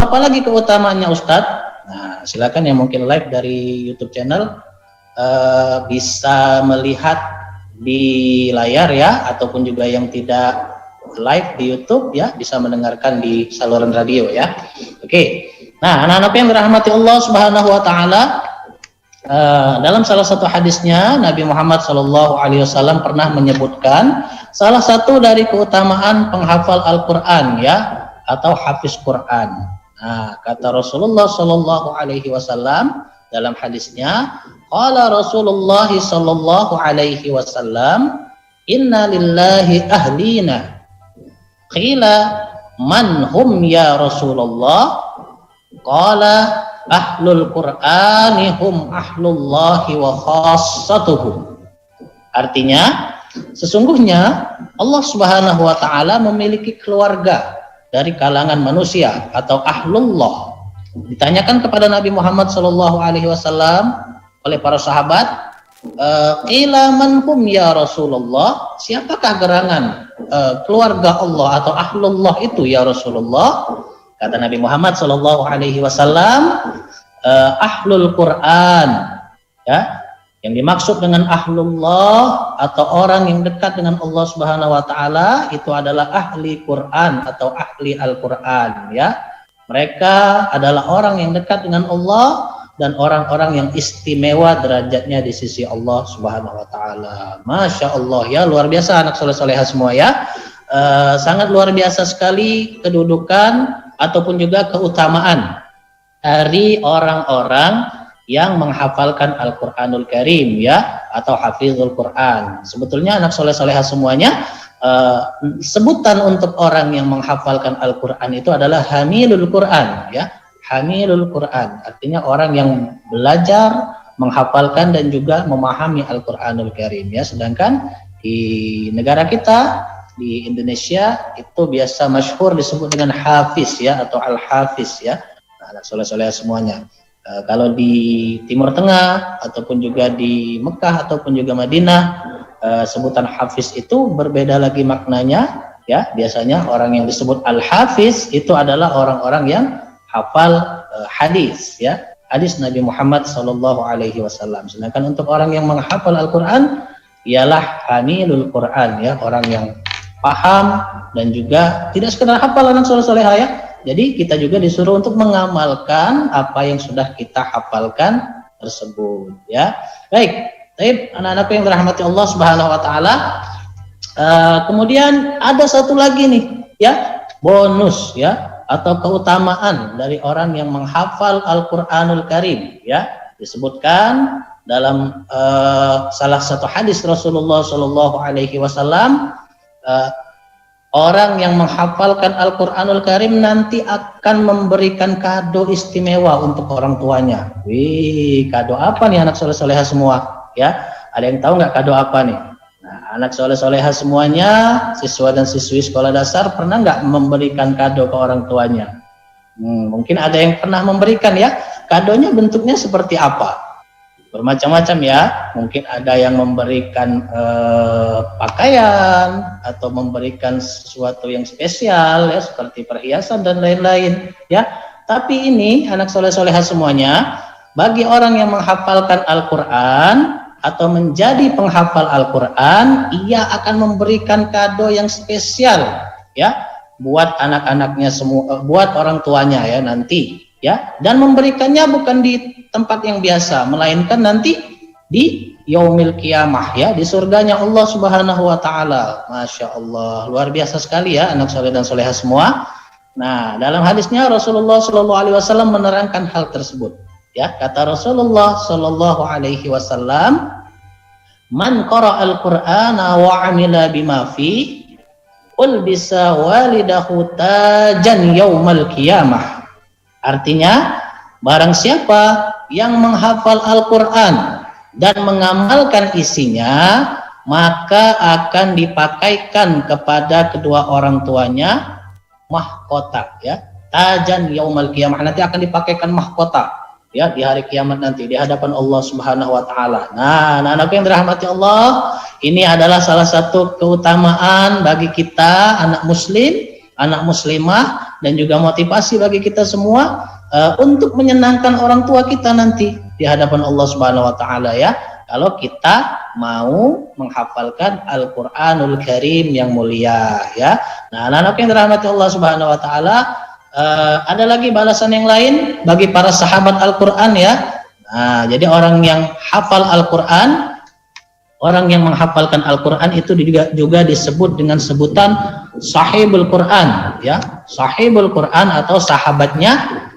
apalagi keutamaannya Ustadz? Nah, silakan yang mungkin live dari YouTube channel bisa melihat di layar ya, ataupun juga yang tidak live di YouTube ya bisa mendengarkan di saluran radio ya. Oke. Nah, anak-anak yang dirahmati Allah Subhanahu wa taala, dalam salah satu hadisnya Nabi Muhammad SAW pernah menyebutkan salah satu dari keutamaan penghafal Al-Qur'an ya, atau hafiz Quran. Nah, kata Rasulullah SAW dalam hadisnya, qala Rasulullah SAW, inna lillahi ahlina. Qila man hum ya Rasulullah? Qala ahlul Qur'ani hum ahlullahi wa khassatuhu. Artinya, sesungguhnya Allah Subhanahu wa taala memiliki keluarga dari kalangan manusia atau ahlullah. Ditanyakan kepada Nabi Muhammad SAW oleh para sahabat, qila man hum ya Rasulullah? Siapakah gerangan keluarga Allah atau ahlullah itu ya Rasulullah? Kata Nabi Muhammad SAW, ahlul Quran ya. Yang dimaksud dengan ahlullah atau orang yang dekat dengan Allah Subhanahu wa taala itu adalah ahli Quran atau ahli Al-Quran ya. Mereka adalah orang yang dekat dengan Allah dan orang-orang yang istimewa derajatnya di sisi Allah Subhanahu wa taala. Masya Allah ya, luar biasa anak soleh-solehah semua ya. Sangat luar biasa sekali kedudukan ataupun juga keutamaan dari orang-orang yang menghafalkan Al-Quranul Karim ya, atau hafizul Quran. Sebetulnya anak soleh-solehah semuanya, sebutan untuk orang yang menghafalkan Al-Quran itu adalah hamilul Quran ya. Hamilul Quran artinya orang yang belajar, menghafalkan dan juga memahami Al-Quranul Karim ya. Sedangkan di negara kita, di Indonesia itu biasa masyhur disebut dengan hafiz ya, atau al-hafiz ya. Nah, anak soleh-soleh semuanya. Kalau di Timur Tengah ataupun juga di Mekah ataupun juga Madinah, sebutan hafiz itu berbeda lagi maknanya ya. Biasanya orang yang disebut al-hafiz itu adalah orang-orang yang hafal hadis ya, hadis Nabi Muhammad SAW. Sedangkan untuk orang yang menghafal Al-Quran ialah hamilul Quran ya, orang yang paham dan juga tidak sekedar hafal anak soleh-solehah ya. Jadi kita juga disuruh untuk mengamalkan apa yang sudah kita hafalkan tersebut ya. Baik, anak-anak yang dirahmati Allah Subhanahu wa taala. Kemudian ada satu lagi nih ya, bonus ya atau keutamaan dari orang yang menghafal Al-Qur'anul Karim ya. Disebutkan dalam salah satu hadis Rasulullah SAW, orang yang menghafalkan Al-Quranul Karim nanti akan memberikan kado istimewa untuk orang tuanya. Wih, kado apa nih anak soleh-solehah semua? Ya, ada yang tahu nggak kado apa nih? Nah, anak soleh-solehah semuanya, siswa dan siswi sekolah dasar pernah nggak memberikan kado ke orang tuanya? Mungkin ada yang pernah memberikan ya. Kadonya bentuknya seperti apa? Bermacam-macam ya, mungkin ada yang memberikan pakaian atau memberikan sesuatu yang spesial ya, seperti perhiasan dan lain-lain ya. Tapi ini anak soleh-solehah semuanya, bagi orang yang menghafalkan Al-Quran atau menjadi penghafal Al-Quran, ia akan memberikan kado yang spesial ya buat anak-anaknya semua, buat orang tuanya ya nanti ya, dan memberikannya bukan di tempat yang biasa, melainkan nanti di yaumil qiyamah ya, di surganya Allah Subhanahu wa taala. Masya Allah, luar biasa sekali ya anak soleh dan solehah semua. Nah, dalam hadisnya Rasulullah SAW menerangkan hal tersebut ya. Kata Rasulullah SAW, man qara'al Qur'ana wa 'amila bima fi ulbisa walidahu tajan yaumal qiyamah. Artinya, barang siapa yang menghafal Al-Quran dan mengamalkan isinya, maka akan dipakaikan kepada kedua orang tuanya mahkota ya, tajan yaumal qiyamah, nanti akan dipakaikan mahkota ya di hari kiamat nanti di hadapan Allah Subhanahu wa taala. Nah, anak-anak yang dirahmati Allah, ini adalah salah satu keutamaan bagi kita anak muslim anak muslimah dan juga motivasi bagi kita semua untuk menyenangkan orang tua kita nanti di hadapan Allah Subhanahu wa taala ya. Kalau kita mau menghafalkan Al-Qur'anul Karim yang mulia ya. Nah, anak-anak yang dirahmati Allah Subhanahu wa taala, ada lagi balasan yang lain bagi para sahabat Al-Qur'an ya. Nah, jadi orang yang hafal Al-Qur'an, orang yang menghafalkan Al-Qur'an itu juga disebut dengan sebutan sahibul Qur'an ya. Sahibul Qur'an atau sahabatnya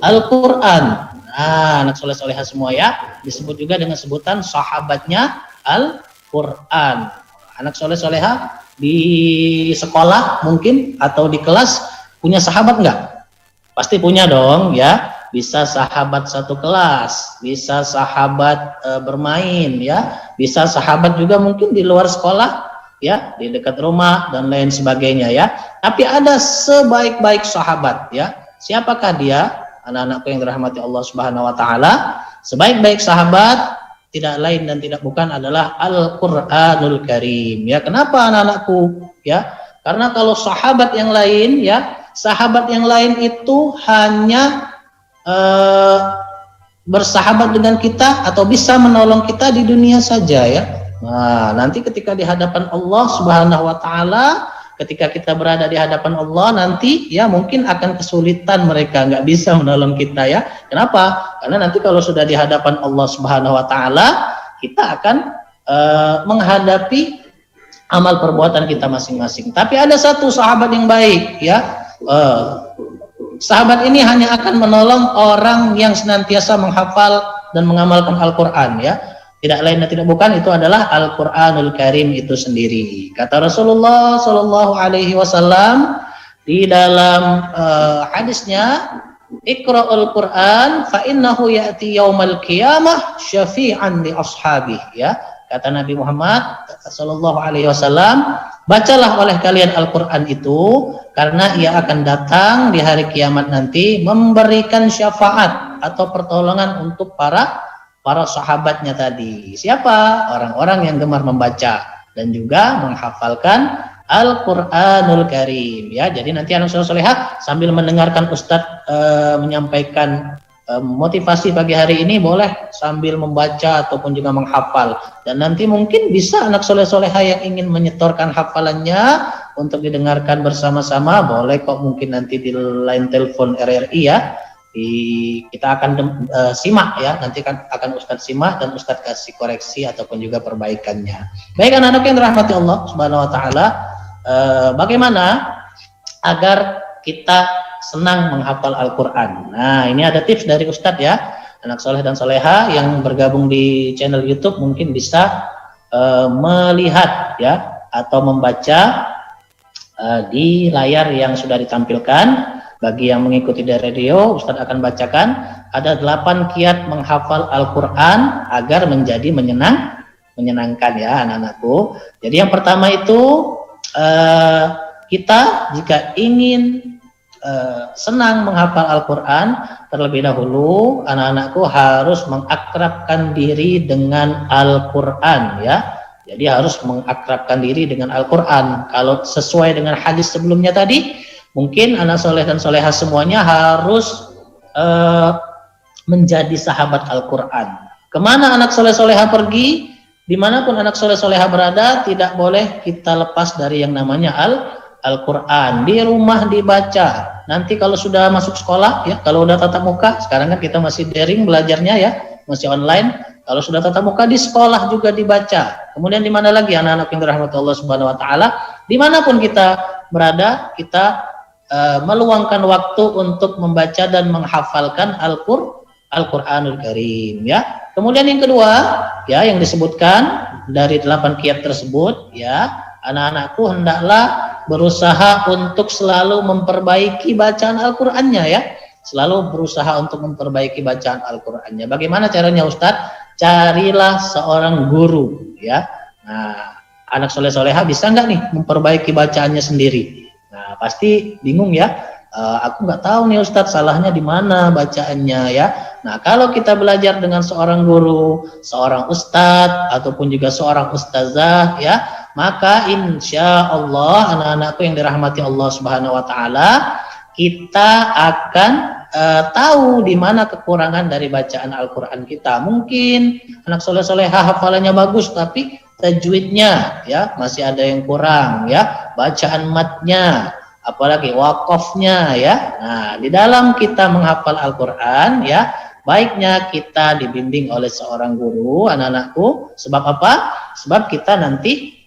Al-Qur'an. Nah, anak soleh-soleha semua ya, disebut juga dengan sebutan sahabatnya Al-Qur'an. Anak soleh-soleha di sekolah mungkin atau di kelas punya sahabat enggak? Pasti punya dong ya. Bisa sahabat satu kelas, bisa sahabat bermain ya, bisa sahabat juga mungkin di luar sekolah ya, di dekat rumah dan lain sebagainya ya. Tapi ada sebaik-baik sahabat ya. Siapakah dia? Anak-anakku yang dirahmati Allah Subhanahu wa taala, sebaik-baik sahabat tidak lain dan tidak bukan adalah Al-Qur'anul Karim. Ya, kenapa anak-anakku? Ya, karena kalau sahabat yang lain ya, sahabat yang lain itu hanya bersahabat dengan kita atau bisa menolong kita di dunia saja ya. Nah, nanti ketika di hadapan Allah Subhanahu wa taala, ketika kita berada di hadapan Allah nanti ya mungkin akan kesulitan, mereka nggak bisa menolong kita ya. Kenapa? Karena nanti kalau sudah di hadapan Allah Subhanahu wa taala, kita akan menghadapi amal perbuatan kita masing-masing. Tapi ada satu sahabat yang baik ya. Sahabat ini hanya akan menolong orang yang senantiasa menghafal dan mengamalkan Al-Qur'an ya. Tidak lain dan tidak bukan itu adalah Al-Qur'anul Karim itu sendiri. Kata Rasulullah Shallallahu Alaihi Wasallam di dalam hadisnya, Iqra'ul Qur'an fa innahu ya'ti yaumal qiyamah syafi'an li ashabih ya. Kata Nabi Muhammad Shallallahu Alaihi Wasallam, bacalah oleh kalian Al-Qur'an itu karena ia akan datang di hari kiamat nanti memberikan syafaat atau pertolongan untuk para sahabatnya tadi. Siapa? Orang-orang yang gemar membaca dan juga menghafalkan Al-Qur'anul Karim ya. Jadi nanti anak soleh-soleha sambil mendengarkan Ustadz menyampaikan motivasi pagi hari ini, boleh sambil membaca ataupun juga menghafal. Dan nanti mungkin bisa anak soleh-soleha yang ingin menyetorkan hafalannya untuk didengarkan bersama-sama, boleh kok, mungkin nanti di line telepon RRI ya. Kita akan simak ya, nanti akan Ustadz simak dan Ustadz kasih koreksi ataupun juga perbaikannya. Baik anak-anak yang dirahmati Allah Subhanahu wa taala, bagaimana agar kita senang menghafal Al-Qur'an? Nah, ini ada tips dari Ustadz ya. Anak soleh dan soleha yang bergabung di channel YouTube mungkin bisa melihat ya atau membaca di layar yang sudah ditampilkan. Bagi yang mengikuti dari radio, Ustadz akan bacakan ada 8 kiat menghafal Al-Qur'an agar menjadi menyenangkan ya anak-anakku. Jadi yang pertama itu kita jika ingin senang menghafal Al-Qur'an, terlebih dahulu anak-anakku harus mengakrabkan diri dengan Al-Qur'an ya. Jadi harus mengakrabkan diri dengan Al-Qur'an. Kalau sesuai dengan hadis sebelumnya tadi, mungkin anak soleh dan soleha semuanya harus menjadi sahabat Al-Qur'an. Kemana anak soleh-soleha pergi, dimanapun anak soleh-soleha berada, tidak boleh kita lepas dari yang namanya Al-Qur'an. Di rumah dibaca. Nanti kalau sudah masuk sekolah, ya, kalau udah tatap muka, sekarang kan kita masih daring belajarnya ya, masih online. Kalau sudah tatap muka di sekolah juga dibaca. Kemudian di mana lagi anak-anak yang dirahmati Allah Subhanahu wa taala, dimanapun kita berada, kita meluangkan waktu untuk membaca dan menghafalkan Al-Qur'anul Karim ya. Kemudian yang kedua ya, yang disebutkan dari 8 kiat tersebut ya, anak-anakku hendaklah berusaha untuk selalu memperbaiki bacaan Al-Qur'annya ya. Selalu berusaha untuk memperbaiki bacaan Al-Qur'annya. Bagaimana caranya Ustadz? Carilah seorang guru ya. Nah, anak soleh-soleha bisa nggak nih memperbaiki bacaannya sendiri? Nah, pasti bingung ya. Aku nggak tahu nih Ustadz, salahnya di mana bacaannya ya. Nah, kalau kita belajar dengan seorang guru, seorang ustadz ataupun juga seorang ustazah ya, maka insya Allah anak-anakku yang dirahmati Allah Subhanahu wa taala, kita akan tahu di mana kekurangan dari bacaan Al-Qur'an kita. Mungkin anak soleh-solehah hafalannya bagus tapi tajwidnya ya masih ada yang kurang ya, bacaan matnya, apalagi wakofnya ya. Nah, di dalam kita menghafal Al-Qur'an ya, baiknya kita dibimbing oleh seorang guru anak-anakku. Sebab apa? Sebab kita nanti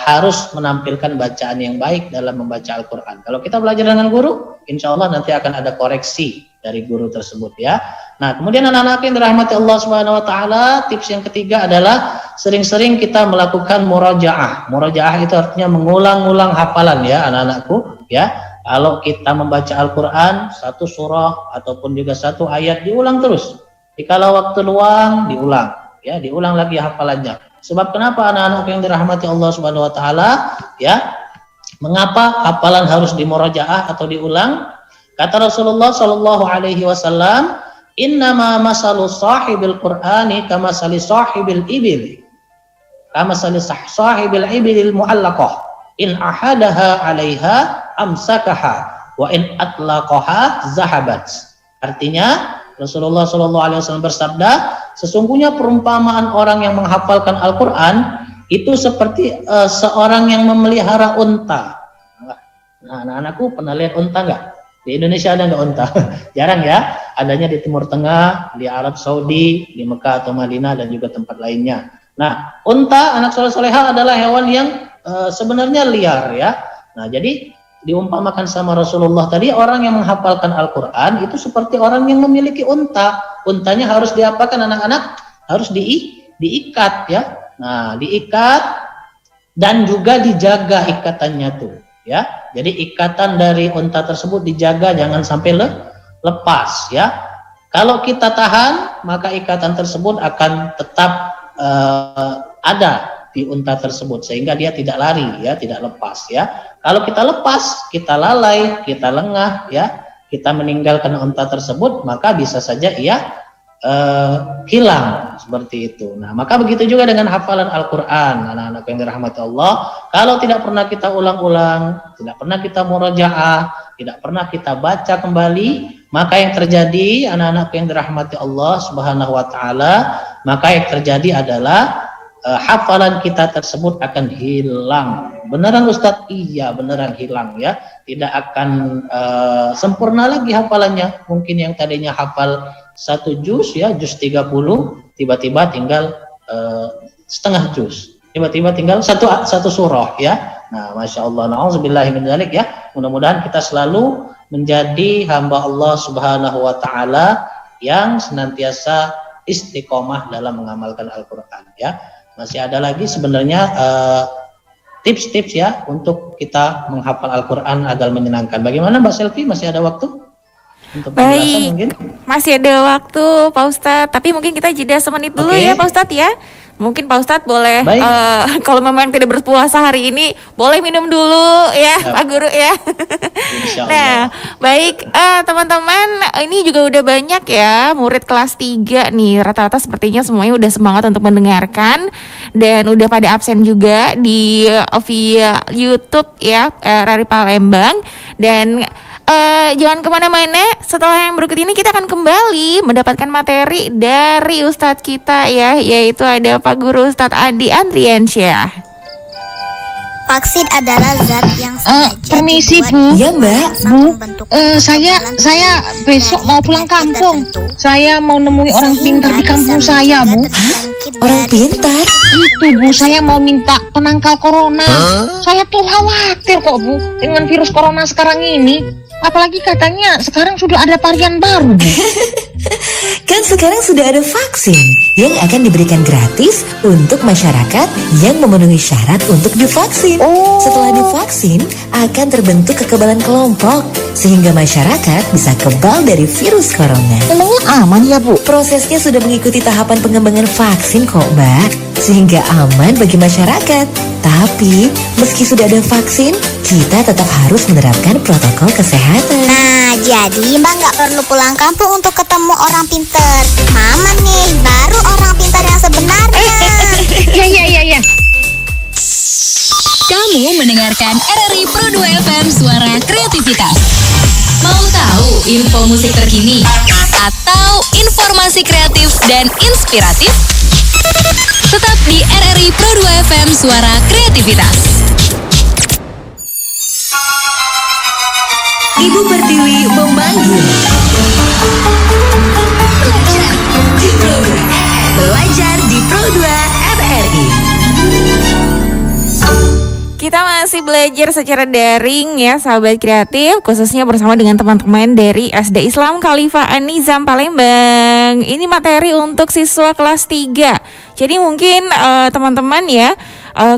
harus menampilkan bacaan yang baik dalam membaca Al-Quran. Kalau kita belajar dengan guru, insya Allah nanti akan ada koreksi dari guru tersebut ya. Nah, kemudian anak-anak yang dirahmati Allah Subhanahu wa taala, tips yang ketiga adalah sering-sering kita melakukan murajaah. Murajaah itu artinya mengulang-ulang hafalan ya anak-anakku ya. Kalau kita membaca Al-Quran, satu surah ataupun juga satu ayat diulang terus. Jikalau waktu luang diulang ya, diulang lagi hafalannya. Sebab kenapa anak-anak yang dirahmati Allah Subhanahu wa taala ya? Mengapa hafalan harus dimurajaah atau diulang? Kata Rasulullah sallallahu alaihi wasallam, "Innama masalu sahibil Qur'ani kamasali sahibil ibil. Kamasali sahibil ibil mu'allaqah. In ahadaha 'alaiha amsakaha wa in atlaqaha zahabat." Artinya Rasulullah SAW bersabda, sesungguhnya perumpamaan orang yang menghafalkan Al-Quran itu seperti seorang yang memelihara unta. Nah, anak-anakku pernah lihat unta nggak? Di Indonesia ada nggak unta? Jarang ya. Adanya di Timur Tengah, di Arab Saudi, di Mekah atau Madinah dan juga tempat lainnya. Nah, unta anak soleh-solehah adalah hewan yang sebenarnya liar ya. Nah, jadi diumpamakan sama Rasulullah tadi, orang yang menghafalkan Al-Quran itu seperti orang yang memiliki unta. Untanya harus diapakan anak-anak? Harus diikat ya. Nah, diikat dan juga dijaga ikatannya tuh ya. Jadi ikatan dari unta tersebut dijaga, jangan sampai lepas ya. Kalau kita tahan, maka ikatan tersebut akan tetap ada di unta tersebut sehingga dia tidak lari ya, tidak lepas ya. Kalau kita lepas, kita lalai, kita lengah ya, kita meninggalkan unta tersebut, maka bisa saja ia hilang seperti itu. Nah, maka begitu juga dengan hafalan Al-Qur'an, anak-anak yang dirahmati Allah. Kalau tidak pernah kita ulang-ulang, tidak pernah kita murajaah, tidak pernah kita baca kembali, maka yang terjadi anak-anak yang dirahmati Allah Subhanahu wa taala, maka yang terjadi adalah hafalan kita tersebut akan hilang. Beneran Ustadz? Iya, beneran hilang ya. Tidak akan sempurna lagi hafalannya. Mungkin yang tadinya hafal 1 juz ya, juz 30, tiba-tiba tinggal setengah juz. Tiba-tiba tinggal satu surah ya. Nah, Masya Allah, na'udzubillahi min dzalik ya. Mudah-mudahan kita selalu menjadi hamba Allah Subhanahu wa taala yang senantiasa istiqomah dalam mengamalkan Al-Qur'an ya. Masih ada lagi sebenarnya tips-tips ya untuk kita menghafal Al-Quran agar menyenangkan. Bagaimana Mbak Selvi? Masih ada waktu untuk penjelasan mungkin? Masih ada waktu Pak Ustadz, tapi mungkin kita jeda semenit dulu ya Pak Ustadz ya. Mungkin Pak Ustadz boleh kalau memang tidak berpuasa hari ini boleh minum dulu ya Pak Guru ya. Nah, baik teman-teman, ini juga udah banyak ya murid kelas 3 nih. Rata-rata sepertinya semuanya udah semangat untuk mendengarkan dan udah pada absen juga di via YouTube ya RRI Palembang. Dan jangan kemana-mana, setelah yang berikut ini kita akan kembali mendapatkan materi dari Ustadz kita ya, yaitu ada Pak Guru Ustadz Adi Andriansyah. Vaksin adalah zat yang permisi Bu. Ya Mbak. Bu, saya besok mau pulang kampung. Saya mau nemui orang pintar di kampung saya Bu. Orang pintar? Itu Bu, saya mau minta penangkal corona. Saya tuh khawatir kok Bu dengan virus corona sekarang ini. Apalagi katanya sekarang sudah ada varian baru Bu. Kan sekarang sudah ada vaksin yang akan diberikan gratis untuk masyarakat yang memenuhi syarat untuk divaksin. Setelah divaksin akan terbentuk kekebalan kelompok sehingga masyarakat bisa kebal dari virus corona. Emangnya aman ya Bu? Prosesnya sudah mengikuti tahapan pengembangan vaksin kok Mbak, sehingga aman bagi masyarakat. Tapi meski sudah ada vaksin, kita tetap harus menerapkan protokol kesehatan. Nah, jadi Mbak nggak perlu pulang kampung untuk ketemu orang pintar. Mama nih, baru orang pintar yang sebenarnya. Ya. mendengarkan RRI Pro 2 FM Suara Kreativitas. Mau tahu info musik terkini atau informasi kreatif dan inspiratif? Tetap di RRI Pro 2 FM Suara Kreativitas. Ibu Pertiwi memanggil. Belajar di Pro 2 RRI. Kita masih belajar secara daring ya sahabat kreatif, khususnya bersama dengan teman-teman dari SD Islam Khalifah An-Nizam Palembang. Ini materi untuk siswa kelas 3. Jadi mungkin teman-teman ya,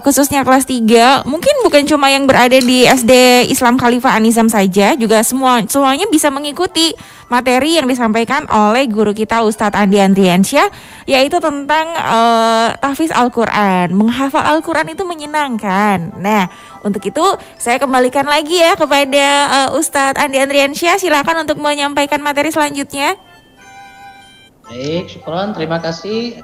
khususnya kelas 3, mungkin bukan cuma yang berada di SD Islam Khalifah An-Nizam saja, juga semuanya bisa mengikuti materi yang disampaikan oleh guru kita Ustadz Andi Andriansyah, yaitu tentang tahfiz Al-Quran. Menghafal Al-Quran itu menyenangkan. Nah, untuk itu saya kembalikan lagi ya kepada Ustadz Andi Andriansyah. Silakan untuk menyampaikan materi selanjutnya. Baik, syukron, terima kasih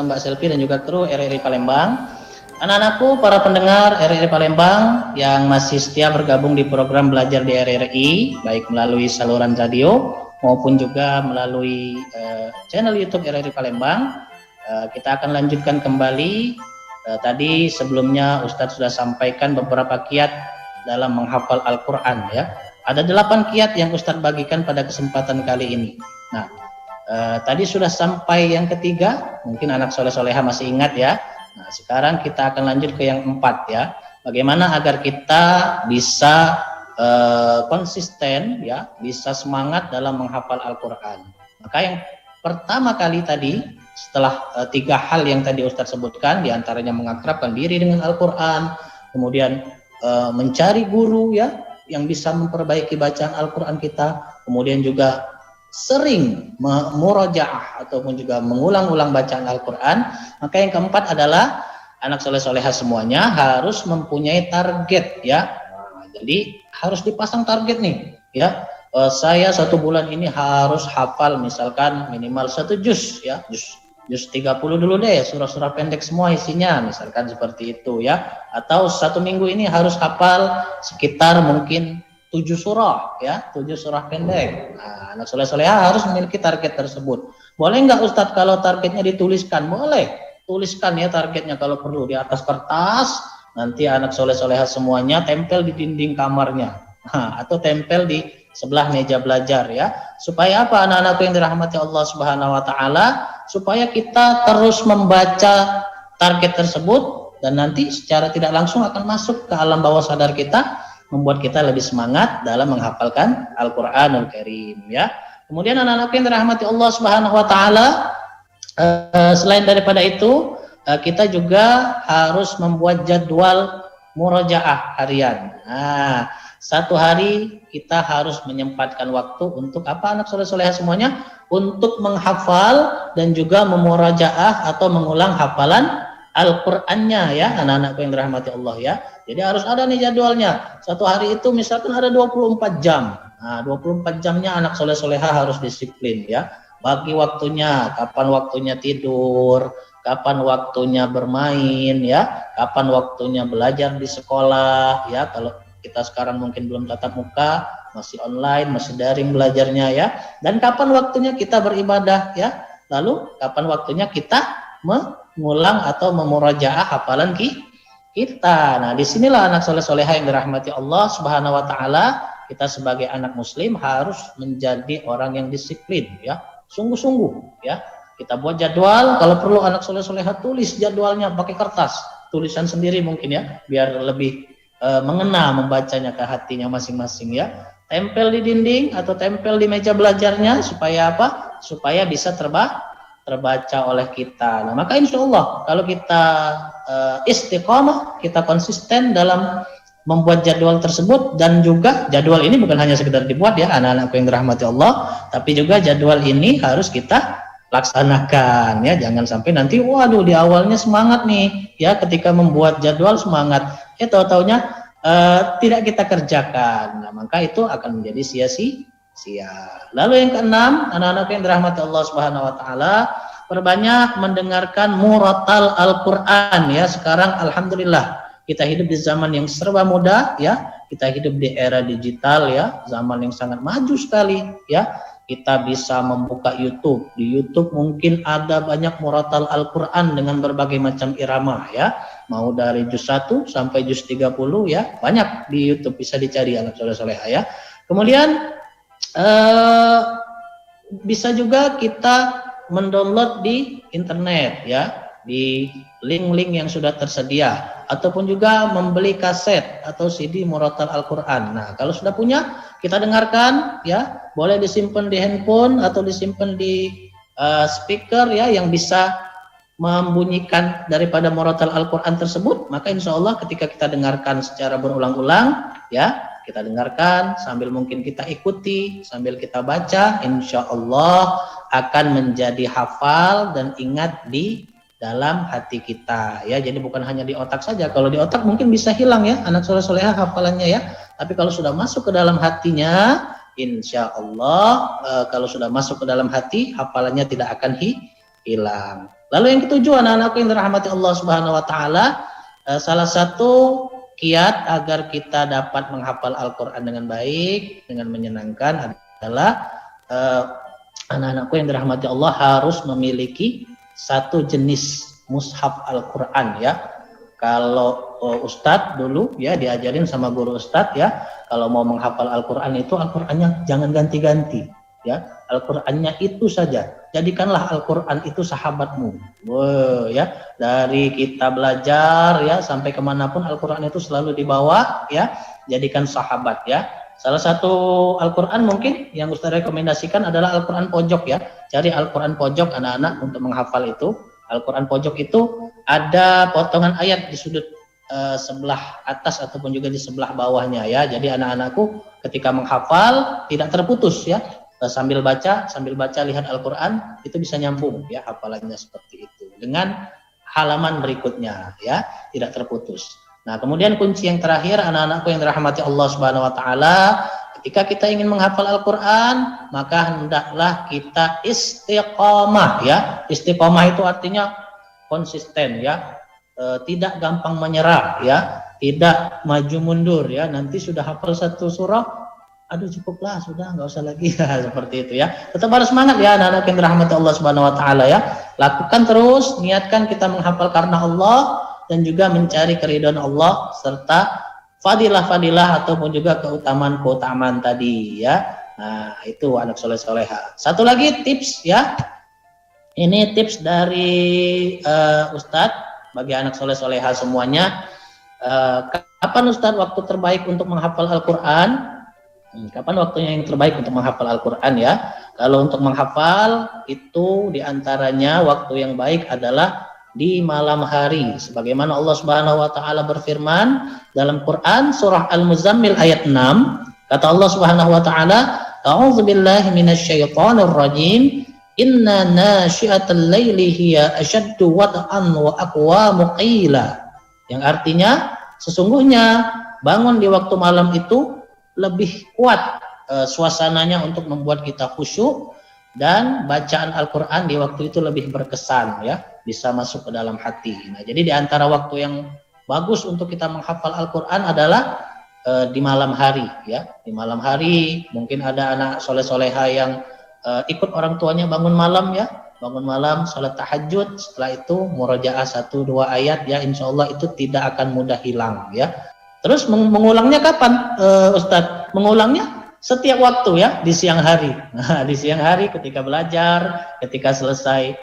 Mbak Selvi dan juga kru RRI Palembang. Anak-anakku, para pendengar RRI Palembang yang masih setia bergabung di program belajar di RRI, baik melalui saluran radio maupun juga melalui channel YouTube RRI Palembang. Kita akan lanjutkan kembali. Tadi sebelumnya Ustadz sudah sampaikan beberapa kiat dalam menghafal Al-Quran ya. Ada 8 kiat yang Ustadz bagikan pada kesempatan kali ini. Nah, tadi sudah sampai yang ketiga, mungkin anak soleh-soleha masih ingat ya. Nah, sekarang kita akan lanjut ke yang 4 ya. Bagaimana agar kita bisa konsisten ya, bisa semangat dalam menghafal Al-Quran. Maka yang pertama kali tadi, setelah 3 hal yang tadi Ustadz sebutkan, diantaranya mengakrabkan diri dengan Al-Quran, kemudian mencari guru ya, yang bisa memperbaiki bacaan Al-Quran kita, kemudian juga sering murajaah ataupun juga mengulang-ulang bacaan Al-Quran. Maka yang keempat adalah anak soleh-soleha semuanya harus mempunyai target ya. Nah, jadi harus dipasang target nih ya. Saya 1 bulan ini harus hafal misalkan minimal 1 juz ya, juz 30 dulu deh, surah-surah pendek semua isinya, misalkan seperti itu ya. Atau 1 minggu ini harus hafal sekitar mungkin 7 surah ya, 7 surah pendek. Nah, anak soleh-soleha harus memiliki target tersebut. Boleh nggak Ustadz kalau targetnya dituliskan? Boleh, tuliskan ya targetnya kalau perlu di atas kertas. Nanti anak soleh-soleha semuanya tempel di dinding kamarnya, atau tempel di sebelah meja belajar ya. Supaya apa anak-anakku yang dirahmati Allah Subhanahu Wa Taala? Supaya kita terus membaca target tersebut dan nanti secara tidak langsung akan masuk ke alam bawah sadar kita, membuat kita lebih semangat dalam menghafalkan Al-Quranul Karim ya. Kemudian anak-anak yang dirahmati Allah Subhanahu Wa Taala, selain daripada itu kita juga harus membuat jadwal murajaah harian. Nah, 1 hari kita harus menyempatkan waktu untuk apa anak soleh-soleha semuanya? Untuk menghafal dan juga memurajaah atau mengulang hafalan Al-Qur'annya ya, anak-anakku yang dirahmati Allah ya. Jadi harus ada nih jadwalnya. 1 hari itu misalkan ada 24 jam. Nah, 24 jamnya anak soleh-soleha harus disiplin ya. Bagi waktunya, kapan waktunya tidur, kapan waktunya bermain ya, kapan waktunya belajar di sekolah ya. Kalau kita sekarang mungkin belum tatap muka, masih online, masih daring belajarnya ya. Dan kapan waktunya kita beribadah ya. Lalu kapan waktunya kita mengulang atau memurajaah hafalan kita. Nah, disinilah anak soleh-soleha yang dirahmati Allah Subhanahu Wa Taala. Kita sebagai anak muslim harus menjadi orang yang disiplin ya, sungguh-sungguh ya. Kita buat jadwal, kalau perlu anak soleh-soleha tulis jadwalnya pakai kertas, tulisan sendiri mungkin ya, biar lebih mengena membacanya ke hatinya masing-masing ya. Tempel di dinding atau tempel di meja belajarnya supaya apa? Supaya bisa terbaca oleh kita. Nah, maka insya Allah kalau kita istiqomah, kita konsisten dalam membuat jadwal tersebut, dan juga jadwal ini bukan hanya sekedar dibuat ya anak-anakku yang dirahmati Allah, tapi juga jadwal ini harus kita laksanakan ya. Jangan sampai nanti waduh di awalnya semangat nih ya, ketika membuat jadwal semangat, tahu-taunya tidak kita kerjakan. Nah, maka itu akan menjadi sia-sia. Lalu yang keenam, anak-anak yang dirahmati Allah Subhanahu Wa Taala, perbanyak mendengarkan muratal Al-Quran ya. Sekarang alhamdulillah kita hidup di zaman yang serba mudah ya, kita hidup di era digital ya, zaman yang sangat maju sekali ya. Kita bisa membuka YouTube. Di YouTube mungkin ada banyak murotal Al-Qur'an dengan berbagai macam irama ya. Mau dari juz 1 sampai juz 30 ya. Banyak di YouTube bisa dicari anak soleh-soleha ya. Kemudian bisa juga kita mendownload di internet ya, di link-link yang sudah tersedia, ataupun juga membeli kaset atau CD murotal Al-Qur'an. Nah, kalau sudah punya, kita dengarkan ya, boleh disimpan di handphone atau disimpan di speaker ya, yang bisa membunyikan daripada murotal Al-Qur'an tersebut. Maka insya Allah ketika kita dengarkan secara berulang-ulang ya, kita dengarkan sambil mungkin kita ikuti, sambil kita baca, insya Allah akan menjadi hafal dan ingat di dalam hati kita ya. Jadi bukan hanya di otak saja. Kalau di otak mungkin bisa hilang ya anak soleh-soleha hafalannya ya. Tapi kalau sudah masuk ke dalam hatinya, insya Allah kalau sudah masuk ke dalam hati, hafalannya tidak akan hilang. Lalu yang ketujuh, anak-anakku yang dirahmati Allah Subhanahu Wa Taala, salah satu kiat agar kita dapat menghafal Al-Quran dengan baik, dengan menyenangkan adalah anak-anakku yang dirahmati Allah harus memiliki satu jenis mushaf Al-Quran ya. Kalau Ustadz dulu ya diajarin sama guru Ustadz ya, kalau mau menghafal Al-Quran itu Al-Qurannya jangan ganti-ganti ya, Al-Qurannya itu saja. Jadikanlah Al-Quran itu sahabatmu. Ya, dari kita belajar ya sampai kemanapun Al-Quran itu selalu dibawa ya, jadikan sahabat ya. Salah satu Al-Quran mungkin yang Ustaz rekomendasikan adalah Al-Quran pojok ya. Cari Al-Quran pojok anak-anak untuk menghafal itu. Al-Quran pojok itu ada potongan ayat di sudut sebelah atas ataupun juga di sebelah bawahnya ya. Jadi anak-anakku ketika menghafal tidak terputus ya. Sambil baca lihat Al-Quran itu bisa nyambung ya hafalannya seperti itu dengan halaman berikutnya ya, tidak terputus. Nah, kemudian kunci yang terakhir anak-anakku yang dirahmati Allah Subhanahu Wa Taala, ketika kita ingin menghafal Al-Quran maka hendaklah kita istiqomah ya. Istiqomah itu artinya konsisten ya, tidak gampang menyerah ya, tidak maju mundur ya. Nanti sudah hafal satu surah, aduh cukuplah sudah nggak usah lagi ya, seperti itu ya. Tetap harus semangat ya anak-anak yang dirahmati Allah Subhanahu Wa Taala ya. Lakukan terus, niatkan kita menghafal karena Allah dan juga mencari keridhaan Allah serta fadilah-fadilah ataupun juga keutamaan-keutamaan tadi ya. Nah, itu anak soleh-soleha. Satu lagi tips ya. Ini tips dari Ustadz bagi anak soleh-soleha semuanya. Kapan Ustadz waktu terbaik untuk menghafal Al-Quran? Kapan waktunya yang terbaik untuk menghafal Al-Quran ya? Kalau untuk menghafal itu diantaranya waktu yang baik adalah di malam hari. Sebagaimana Allah Subhanahu Wa Taala berfirman dalam Quran surah Al-Muzammil ayat 6, kata Allah Subhanahu Wa Taala, A'udzubillahi minasyaitonir rajim, inna nasyi'atal laili hiya asyaddu wad'an wa aqwamu qila. Yang artinya sesungguhnya bangun di waktu malam itu lebih kuat suasananya untuk membuat kita khusyuk, dan bacaan Al-Quran di waktu itu lebih berkesan ya, bisa masuk ke dalam hati. Nah, jadi di antara waktu yang bagus untuk kita menghafal Al-Quran adalah di malam hari ya. Di malam hari mungkin ada anak soleh-soleha yang ikut orang tuanya bangun malam ya, bangun malam salat tahajud, setelah itu murojaah 1-2 ayat ya, insya Allah itu tidak akan mudah hilang ya. Terus mengulangnya kapan Ustadz? Mengulangnya setiap waktu ya, di siang hari. Nah, di siang hari ketika belajar, ketika selesai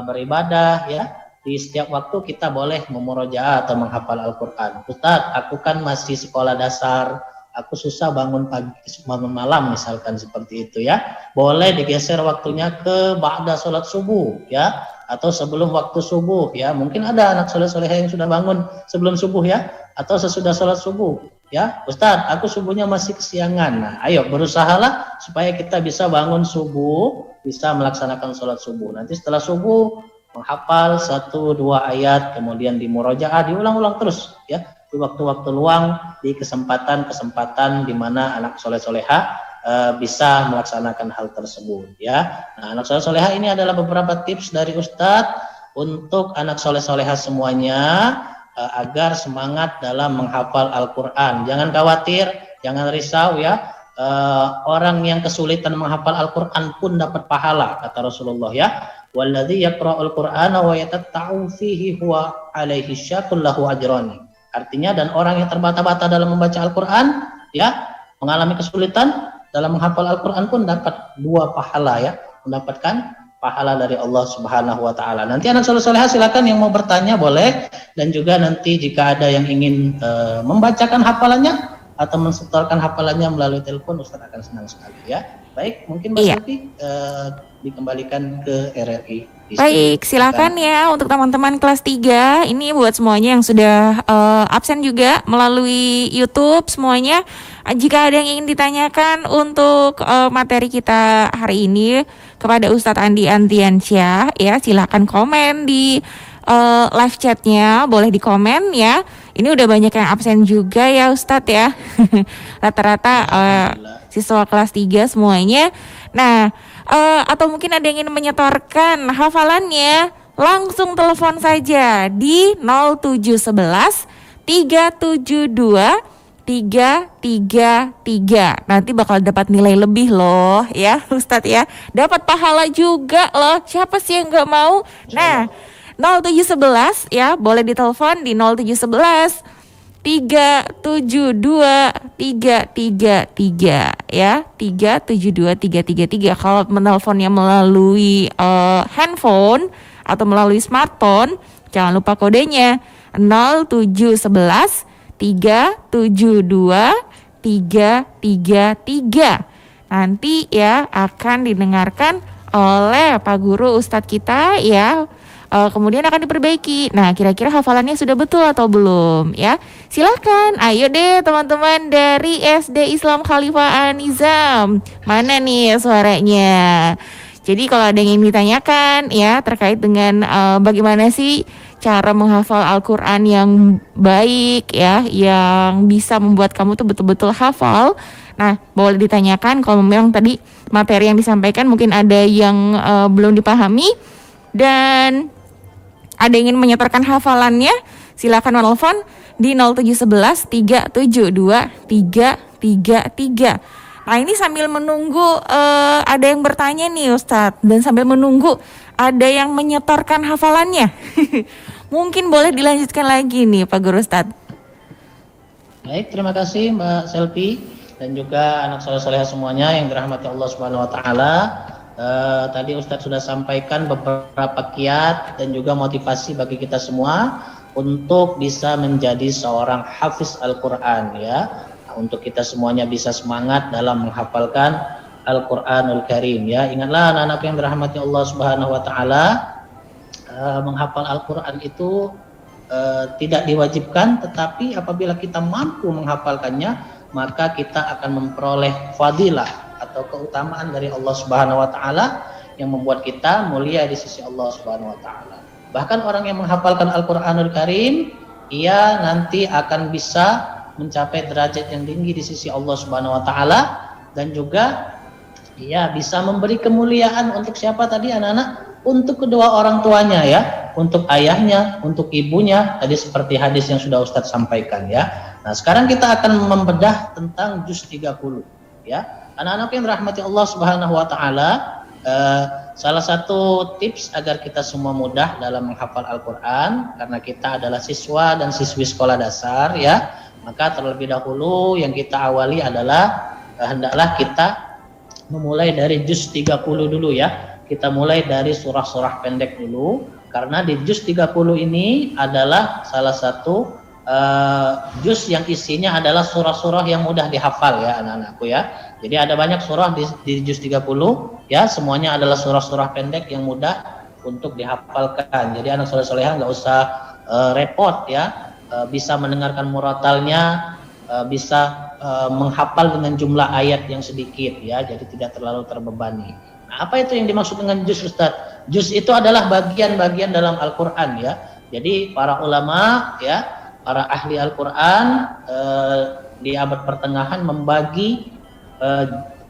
beribadah ya, di setiap waktu kita boleh memurojaah atau menghafal Al-Quran. Ustadz, aku kan masih sekolah dasar, aku susah bangun pagi, bangun malam misalkan seperti itu ya. Boleh digeser waktunya ke ba'da sholat subuh ya, atau sebelum waktu subuh ya. Mungkin ada anak soleh-soleha yang sudah bangun sebelum subuh ya, atau sesudah sholat subuh ya. Ustadz, aku subuhnya masih kesiangan. Nah, ayo berusahalah supaya kita bisa bangun subuh, bisa melaksanakan sholat subuh. Nanti setelah subuh menghafal 1-2 ayat, kemudian dimurojaah, diulang-ulang terus ya, di waktu-waktu luang, di kesempatan-kesempatan di mana anak soleh-soleha bisa melaksanakan hal tersebut ya. Nah, anak soleh-soleha ini adalah beberapa tips dari Ustadz untuk anak soleh-soleha semuanya agar semangat dalam menghafal Al-Qur'an. Jangan khawatir, jangan risau ya. Orang yang kesulitan menghafal Al-Qur'an pun dapat pahala, kata Rasulullah ya. Walladzi yaqra'ul Qur'ana wa yatatta'u fihi huwa alaihi syaqul lahu ajrani. Artinya, dan orang yang terbata-bata dalam membaca Al-Qur'an ya, mengalami kesulitan dalam menghafal Al-Qur'an pun dapat 2 pahala ya, mendapatkan pahala dari Allah Subhanahu wa taala. Nanti anak soleh-solehah silakan yang mau bertanya boleh, dan juga nanti jika ada yang ingin membacakan hafalannya atau mensetorkan hafalannya melalui telepon, Ustaz akan senang sekali ya. Baik, mungkin Mbak Selvi dikembalikan ke RRI. Baik, silakan ya untuk teman-teman kelas 3. Ini buat semuanya yang sudah absen juga melalui YouTube semuanya. Jika ada yang ingin ditanyakan untuk materi kita hari ini kepada Ustadz Andi Antiansyah ya, silakan komen di live chatnya, boleh di komen ya. Ini udah banyak yang absen juga ya Ustadz ya. Rata-rata siswa kelas 3 semuanya. Nah, atau mungkin ada yang ingin menyetorkan hafalannya, langsung telepon saja di 0711 372 333. Nanti bakal dapat nilai lebih loh ya Ustadz ya. Dapat pahala juga loh. Siapa sih yang gak mau? Nah, 0711 ya, boleh ditelepon di 0711 372 333 ya, 372 333. Kalau menelponnya melalui handphone atau melalui smartphone, jangan lupa kodenya 0711 372 333. Nanti ya akan didengarkan oleh Pak Guru Ustadz kita ya. Kemudian akan diperbaiki. Nah, kira-kira hafalannya sudah betul atau belum ya? Silakan, ayo deh teman-teman dari SD Islam Khalifah An-Nizam. Mana nih suaranya? Jadi kalau ada yang ingin ditanyakan ya terkait dengan bagaimana sih cara menghafal Al-Quran yang baik ya, yang bisa membuat kamu tuh betul-betul hafal. Nah, boleh ditanyakan kalau memang tadi materi yang disampaikan mungkin ada yang belum dipahami dan ada yang ingin menyetorkan hafalannya, silakan menelpon di 0711 372 333. Nah, ini sambil menunggu ada yang bertanya nih Ustadz, dan sambil menunggu ada yang menyetorkan hafalannya. Mungkin boleh dilanjutkan lagi nih Pak Guru Ustadz. Baik, terima kasih Mbak Selvi dan juga anak soleh-solehah semuanya yang dirahmati Allah Subhanahu wa taala. Tadi Ustadz sudah sampaikan beberapa kiat dan juga motivasi bagi kita semua untuk bisa menjadi seorang hafiz Al-Quran ya, untuk kita semuanya bisa semangat dalam menghafalkan Al-Quranul Karim ya. Ingatlah anak-anak yang dirahmati Allah Subhanahu wa taala, menghafal Al-Quran itu tidak diwajibkan, tetapi apabila kita mampu menghafalkannya, maka kita akan memperoleh fadilah atau keutamaan dari Allah Subhanahu wa taala yang membuat kita mulia di sisi Allah Subhanahu wa taala. Bahkan orang yang menghafalkan Al-Qur'anul Karim, ia nanti akan bisa mencapai derajat yang tinggi di sisi Allah Subhanahu wa taala, dan juga ia bisa memberi kemuliaan untuk siapa tadi anak-anak? Untuk kedua orang tuanya ya, untuk ayahnya, untuk ibunya, tadi seperti hadis yang sudah Ustadz sampaikan ya. Nah, sekarang kita akan membedah tentang juz 30 ya. Anak-anak yang dirahmati Allah Subhanahu wa taala, salah satu tips agar kita semua mudah dalam menghafal Al-Qur'an, karena kita adalah siswa dan siswi sekolah dasar ya, maka terlebih dahulu yang kita awali adalah hendaklah kita memulai dari juz 30 dulu ya. Kita mulai dari surah-surah pendek dulu, karena di juz 30 ini adalah salah satu juz yang isinya adalah surah-surah yang mudah dihafal ya anak-anakku ya. Jadi ada banyak surah di juz 30 ya, semuanya adalah surah-surah pendek yang mudah untuk dihafalkan. Jadi anak soleh-solehah nggak usah repot ya, bisa mendengarkan muratalnya, bisa menghafal dengan jumlah ayat yang sedikit ya, jadi tidak terlalu terbebani. Nah, apa itu yang dimaksud dengan juz Ustadz? Juz itu adalah bagian-bagian dalam Al-Quran ya. Jadi para ulama ya, para ahli Al-Quran di abad pertengahan membagi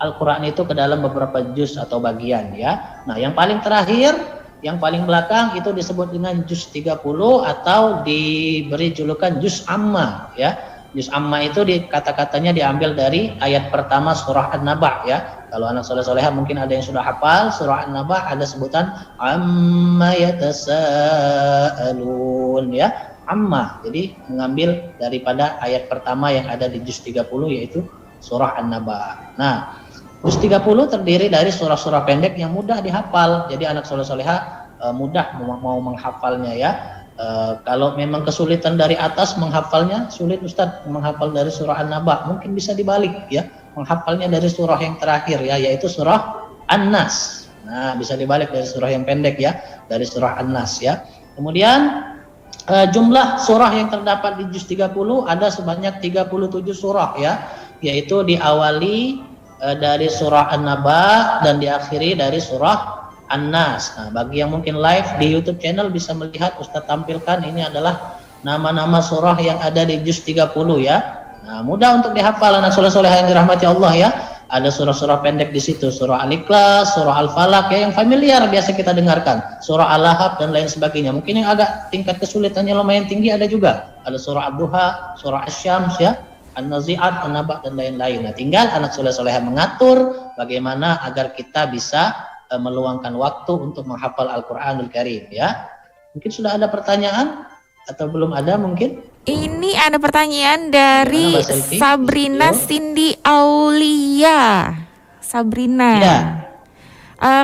Al-Quran itu ke dalam beberapa juz atau bagian ya. Nah, yang paling terakhir yang paling belakang itu disebut dengan juz 30 atau diberi julukan juz amma ya. Juz amma itu kata-katanya diambil dari ayat pertama surah An-Naba ya. Kalau anak soleh-soleha mungkin ada yang sudah hafal surah An-Naba, ada sebutan amma yatasaalun ya. Amma, jadi mengambil daripada ayat pertama yang ada di juz 30 yaitu surah An-Naba. Nah, juz 30 terdiri dari surah-surah pendek yang mudah dihafal. Jadi anak soleh-soleha mudah mau menghafalnya ya. Kalau memang kesulitan dari atas menghafalnya, sulit Ustadz menghafal dari surah An-Naba, mungkin bisa dibalik ya, menghafalnya dari surah yang terakhir ya, yaitu surah An-Nas. Nah, bisa dibalik dari surah yang pendek ya, dari surah An-Nas ya. Kemudian jumlah surah yang terdapat di juz 30 ada sebanyak 37 surah ya, yaitu diawali dari surah An-Naba dan diakhiri dari surah An-Nas. Nah, bagi yang mungkin live di YouTube channel bisa melihat Ustadz tampilkan ini adalah nama-nama surah yang ada di juz 30 ya. Nah, mudah untuk dihafal anak soleh-soleh yang dirahmati Allah ya. Ada surah-surah pendek di situ, surah Al-Ikhlas, surah Al-Falaq ya, yang familiar biasa kita dengarkan, surah Al-Lahab dan lain sebagainya. Mungkin yang agak tingkat kesulitannya lumayan tinggi ada juga. Ada surah Ad-Duha, surah Asy-Syams ya, An-Nazi'at, An-Naba dan lain-lain. Nah, tinggal anak soleh-soleh mengatur bagaimana agar kita bisa meluangkan waktu untuk menghafal Al-Quranul Karim ya. Mungkin sudah ada pertanyaan atau belum ada mungkin? Ini ada pertanyaan dari Sabrina Cindy Aulia. Sabrina. Ya.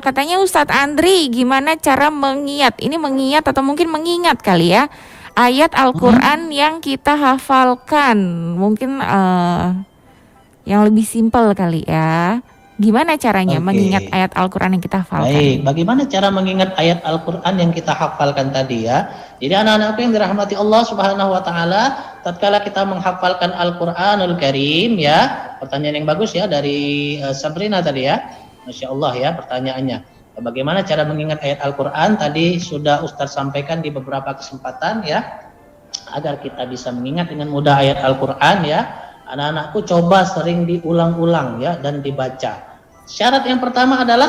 Katanya Ustadz Andri, gimana cara mengingat? Ini mengingat atau mungkin mengingat kali ya, ayat Al-Quran yang kita hafalkan. Mungkin yang lebih simpel kali ya. Gimana caranya mengingat ayat Al-Quran yang kita hafalkan? Baik, bagaimana cara mengingat ayat Al-Quran yang kita hafalkan tadi ya? Jadi anak-anakku yang dirahmati Allah Subhanahu wa Ta'ala, tatkala kita menghafalkan Al-Quranul Karim ya, pertanyaan yang bagus ya dari Sabrina tadi ya, Masya Allah ya pertanyaannya. Bagaimana cara mengingat ayat Al-Quran? Tadi sudah Ustadz sampaikan di beberapa kesempatan ya, agar kita bisa mengingat dengan mudah ayat Al-Quran ya. Anak-anakku coba sering diulang-ulang ya dan dibaca. Syarat yang pertama adalah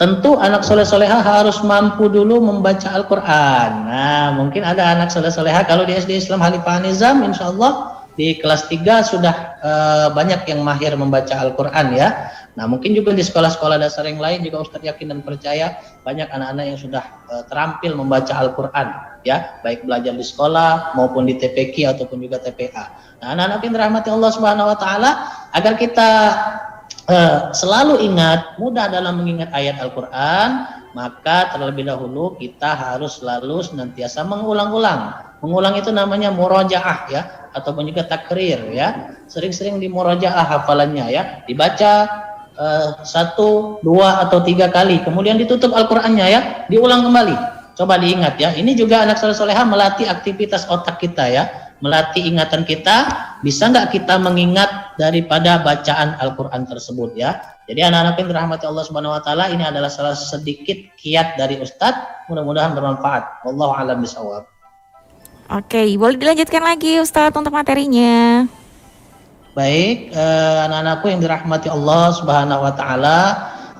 tentu anak soleh-soleha harus mampu dulu membaca Al-Quran. Nah, mungkin ada anak soleh-soleha kalau di SD Islam Halifah Nizam, insya Allah di kelas 3 sudah banyak yang mahir membaca Al-Quran ya. Nah, mungkin juga di sekolah-sekolah dasar yang lain juga Ustadz yakin dan percaya banyak anak-anak yang sudah terampil membaca Al-Quran ya, baik belajar di sekolah maupun di TPQ ataupun juga TPA. Nah, anak-anak yang dirahmati Allah Subhanahu wa Ta'ala, agar kita selalu ingat, mudah dalam mengingat ayat Al-Quran, maka terlebih dahulu kita harus selalu senantiasa mengulang-ulang. Mengulang itu namanya murajaah ya, ataupun juga takrir ya. Sering-sering di murajaah hafalannya ya, dibaca 1, 2 atau 3 kali, kemudian ditutup Al-Qurannya ya, diulang kembali. Coba diingat ya. Ini juga anak soleh-soleha melatih aktivitas otak kita ya, melatih ingatan kita. Bisa nggak kita mengingat daripada bacaan Al-Quran tersebut ya. Jadi anak-anak yang dirahmati Allah Subhanahu wa Ta'ala, ini adalah salah sedikit kiat dari Ustadz, mudah-mudahan bermanfaat. Wallahu a'lam bishawab. Oke, boleh dilanjutkan lagi Ustadz untuk materinya. Baik, anak-anakku yang dirahmati Allah Subhanahu wa Ta'ala,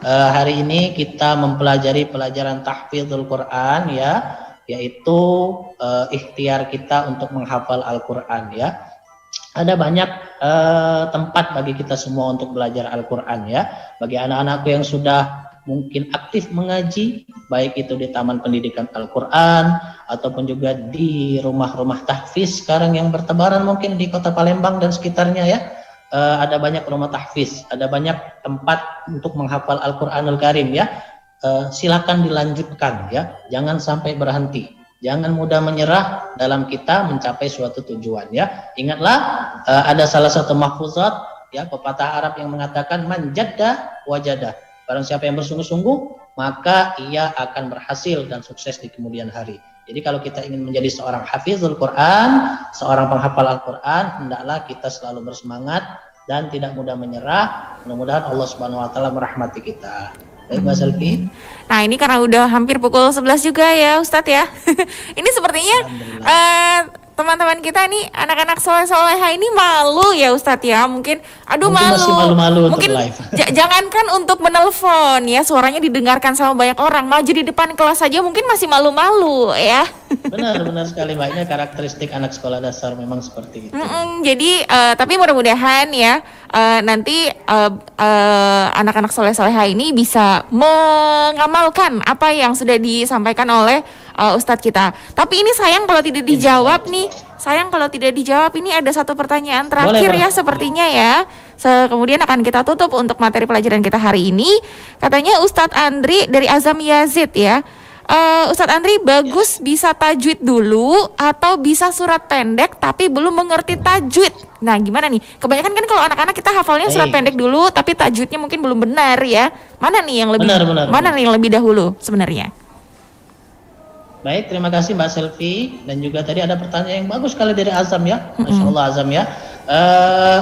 hari ini kita mempelajari pelajaran tahfidzul Quran ya, yaitu ikhtiar kita untuk menghafal Al-Quran ya. Ada banyak tempat bagi kita semua untuk belajar Al-Quran ya. Bagi anak-anakku yang sudah mungkin aktif mengaji, baik itu di Taman Pendidikan Al-Quran ataupun juga di rumah-rumah tahfiz sekarang yang bertebaran mungkin di Kota Palembang dan sekitarnya ya. Ada banyak rumah tahfiz, ada banyak tempat untuk menghafal Al-Quranul Karim ya. Silakan dilanjutkan ya, jangan sampai berhenti. Jangan mudah menyerah dalam kita mencapai suatu tujuan ya. Ingatlah ada salah satu mahfuzat ya, pepatah Arab yang mengatakan man jadda wajada. Barang siapa yang bersungguh-sungguh, maka ia akan berhasil dan sukses di kemudian hari. Jadi kalau kita ingin menjadi seorang hafizul Quran, seorang penghafal Al-Quran, hendaklah kita selalu bersemangat dan tidak mudah menyerah. Mudah-mudahan Allah Subhanahu wa Ta'ala merahmati kita. Baik, Mbak Selvi. Nah, ini karena udah hampir pukul 11 juga ya Ustadz ya. Ini sepertinya teman-teman kita nih anak-anak soleh-soleha ini malu ya Ustadz ya, mungkin Mungkin malu. masih malu-malu untuk Mungkin live. jangankan untuk menelpon ya, suaranya didengarkan sama banyak orang, maju di depan kelas saja mungkin masih malu-malu ya. Benar sekali Mbak, ini karakteristik anak sekolah dasar memang seperti itu. Jadi tapi mudah-mudahan ya nanti anak-anak soleh-soleha ini bisa mengamalkan apa yang sudah disampaikan oleh Ustadz kita. Tapi ini sayang kalau tidak dijawab nih. Sayang kalau tidak dijawab. Ini ada satu pertanyaan terakhir ya sepertinya ya. Kemudian akan kita tutup untuk materi pelajaran kita hari ini. Katanya Ustadz Andri dari Azam Yazid ya. Ustadz Andri, bagus bisa tajwid dulu atau bisa surat pendek tapi belum mengerti tajwid. Nah gimana nih? Kebanyakan kan kalau anak-anak kita hafalnya surat pendek dulu tapi tajwidnya mungkin belum benar ya. Mana nih yang lebih mana nih yang lebih dahulu sebenarnya? Baik, terima kasih Mbak Selvi, dan juga tadi ada pertanyaan yang bagus sekali dari Azam ya. Masya Allah Azam ya.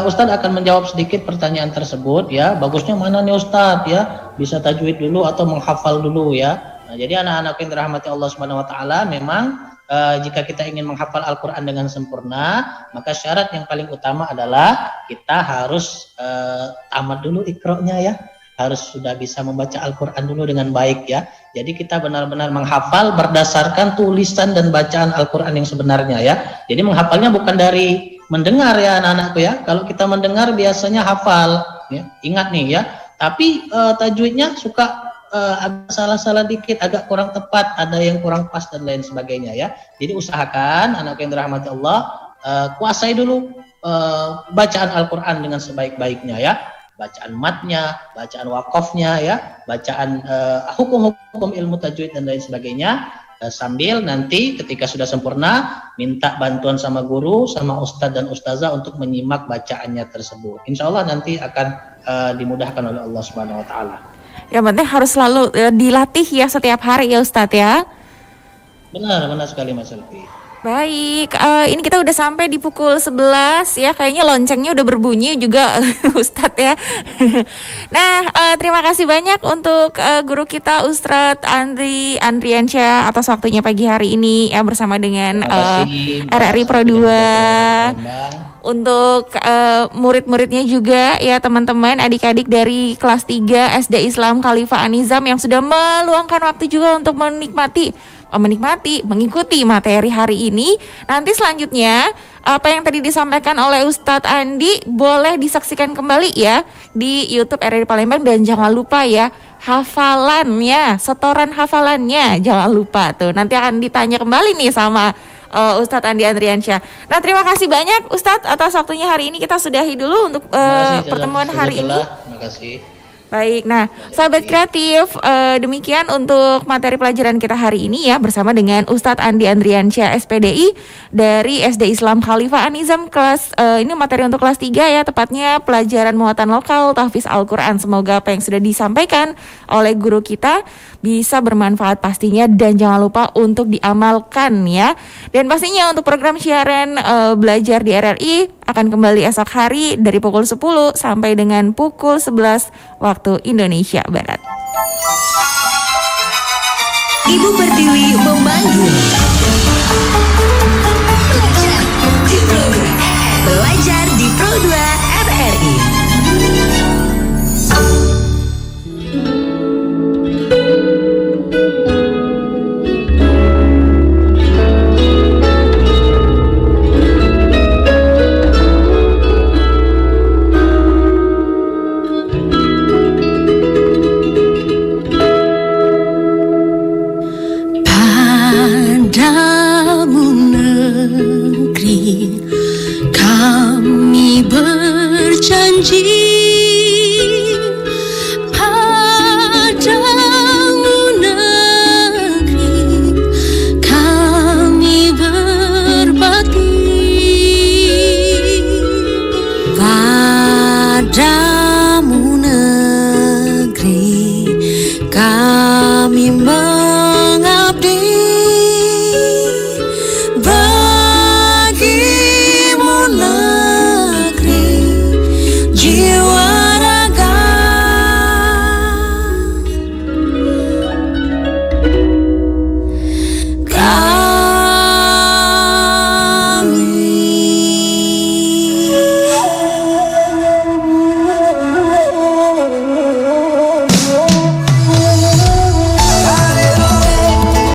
Ustadz akan menjawab sedikit pertanyaan tersebut ya. Bagusnya mana nih Ustadz ya? Bisa tajwid dulu atau menghafal dulu ya. Nah, jadi anak-anak yang dirahmati Allah Subhanahu wa taala, memang jika kita ingin menghafal Al-Qur'an dengan sempurna, maka syarat yang paling utama adalah kita harus tamat dulu iqra'nya ya. Harus sudah bisa membaca Al-Qur'an dulu dengan baik ya. Jadi kita benar-benar menghafal berdasarkan tulisan dan bacaan Al-Qur'an yang sebenarnya ya. Jadi menghafalnya bukan dari mendengar ya anak-anakku ya. Kalau kita mendengar biasanya hafal ya. Ingat nih ya. Tapi tajwidnya suka agak salah-salah dikit, agak kurang tepat, ada yang kurang pas dan lain sebagainya ya. Jadi usahakan anak yang dirahmati Allah kuasai dulu bacaan Al-Qur'an dengan sebaik-baiknya ya. Bacaan matnya, bacaan wakofnya ya, bacaan hukum-hukum ilmu tajwid dan lain sebagainya, sambil nanti ketika sudah sempurna minta bantuan sama guru, sama ustadz dan ustazah untuk menyimak bacaannya tersebut. Insya Allah nanti akan dimudahkan oleh Allah Subhanahu wa taala. Yang penting harus selalu dilatih ya setiap hari ya Ustadz ya. Benar sekali Mas Selvi. Baik, ini kita udah sampai di pukul 11 ya, kayaknya loncengnya udah berbunyi juga Ustadz ya. Nah, terima kasih banyak untuk guru kita Ustadz Andriansyah atas waktunya pagi hari ini ya bersama dengan RRI Pro 2. Untuk murid-muridnya juga ya teman-teman, adik-adik dari kelas 3 SD Islam Khalifah An-Nizam yang sudah meluangkan waktu juga untuk mengikuti materi hari ini. Nanti selanjutnya apa yang tadi disampaikan oleh Ustadz Andi boleh disaksikan kembali ya di YouTube RRI Palembang, dan jangan lupa ya hafalannya, setoran hafalannya jangan lupa tuh. Nanti akan ditanya kembali nih sama Ustadz Andi Andriansyah. Nah terima kasih banyak Ustadz atas waktunya hari ini. Kita sudahi dulu untuk pertemuan hari ini. Terima kasih. Baik, nah sahabat kreatif, demikian untuk materi pelajaran kita hari ini ya bersama dengan Ustadz Andi Andriansyah SPDI dari SD Islam Khalifah An-Nizam kelas ini materi untuk kelas 3 ya, tepatnya pelajaran muatan lokal tahfiz Al-Qur'an. Semoga apa yang sudah disampaikan oleh guru kita bisa bermanfaat pastinya, dan jangan lupa untuk diamalkan ya. Dan pastinya untuk program siaran belajar di RRI akan kembali esok hari dari pukul 10 sampai dengan pukul 11 waktu Indonesia Barat. Ibu Pertiwi memanggil. Belajar di Pro 2 RRI. Padamu negeri kami berjanji, padamu negeri kami berbakti, padamu negeri kami